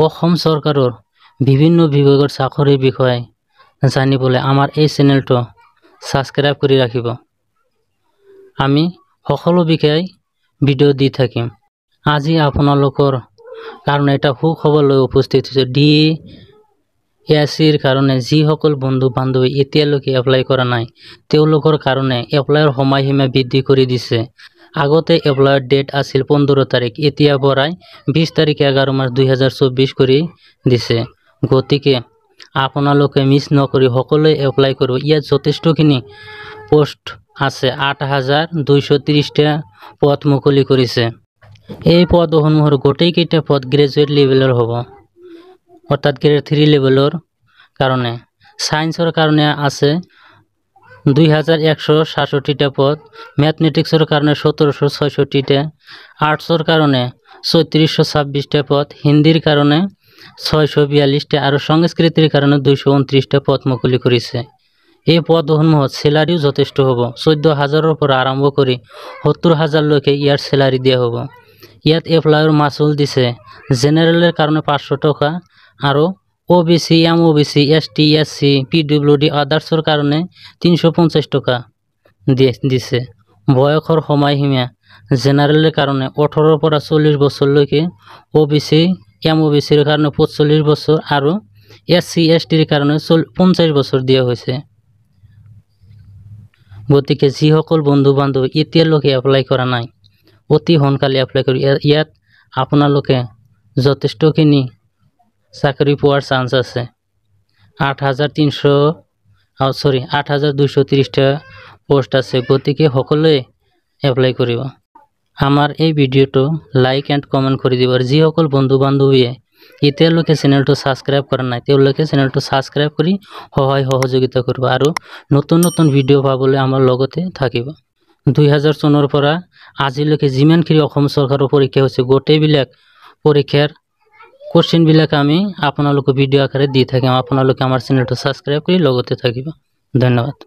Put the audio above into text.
অসম চৰকাৰৰ বিভিন্ন বিভাগৰ চাকৰিৰ বিষয়ে জানিবলৈ আমাৰ এই চেনেলটো সাবস্ক্ৰাইব কৰি ৰাখিব। আমি সকলো বিষয়ে ভিডিঅ' দি থাকিম। আজি আপোনালোকৰ কাৰণে এটা সুখবৰ লৈ উপস্থিত হৈছোঁ। DSCৰ কাৰণে যিসকল বন্ধু বান্ধৱী এতিয়ালৈকে এপ্লাই কৰা নাই তেওঁলোকৰ কাৰণে এপ্লাইৰ সময়সীমা বৃদ্ধি কৰি দিছে। আগতে এপ্লাইৰ ডেট আছিল 15 তাৰিখ, এতিয়া বঢ়াই 20 তাৰিখ 11 মাৰ্চ 2024 কৰি দিছে। গতিকে আপোনালোকে মিছ নকৰি সকলোৱে এপ্লাই কৰিব। ইয়াত যথেষ্টখিনি পোষ্ট আছে। 8230টা পদ মুকলি কৰিছে। এই পদসমূহৰ গোটেইকেইটা পদ গ্ৰেজুৱেট লেভেলৰ হ'ব, অৰ্থাৎ গ্ৰেড 3 লেভেলৰ কাৰণে। সায়েন্সৰ কাৰণে আছে 2166টা পদ, মেথমেটিক্সৰ কাৰণে 1766টা, আৰ্টছৰ কাৰণে 3426টা পদ, হিন্দীৰ কাৰণে 642টা আৰু সংস্কৃতিৰ কাৰণে 229টা পদ মুকলি কৰিছে। এই পদসমূহত চেলাৰিও যথেষ্ট হ'ব। 14,000ৰ পৰা আৰম্ভ কৰি 70,000 লৈকে ইয়াৰ চেলাৰি দিয়া হ'ব। ইয়াত এপ্লাইৰ মাচুল দিছে জেনেৰেলৰ কাৰণে 500 টকা আৰু OBC, MOBC, ST, SC, PWD, আদাৰ্ছৰ কাৰণে 350 টকা দিছে। বয়সৰ সময়সীমা জেনেৰেলৰ কাৰণে 18ৰ পৰা 40 বছৰলৈকে, OBC, MOBCৰ কাৰণে 45 বছৰ আৰু SC, STৰ কাৰণে 50 বছৰ দিয়া হৈছে। গতিকে যিসকল বন্ধু বান্ধৱ এতিয়ালৈকে এপ্লাই কৰা নাই অতি সোনকালে এপ্লাই কৰি ইয়াত আপোনালোকে যথেষ্টখিনি চাকৰি পোৱাৰ চান্স আছে। 8230টা পোষ্ট আছে। গতিকে সকলোৱে এপ্লাই কৰিব। আমাৰ এই ভিডিঅ'টো লাইক এণ্ড কমেণ্ট কৰি দিব। আৰু যিসকল বন্ধু বান্ধৱীয়ে এতিয়ালৈকে চেনেলটো ছাবস্ক্ৰাইব কৰা নাই তেওঁলোকে চেনেলটো ছাবস্ক্ৰাইব কৰি সহায় সহযোগিতা কৰিব আৰু নতুন নতুন ভিডিঅ' পাবলৈ আমাৰ লগতে থাকিব। 2000 চনৰ পৰা আজিলৈকে যিমানখিনি অসম চৰকাৰৰ পৰীক্ষা হৈছে গোটেইবিলাক পৰীক্ষাৰ কোৱেশ্চনবিলাক আমি আপোনালোকক ভিডিঅ' আকাৰে দি থাকিম। আপোনালোকে আমাৰ চেনেলটো ছাবস্ক্ৰাইব কৰি লগতে থাকিব। ধন্যবাদ।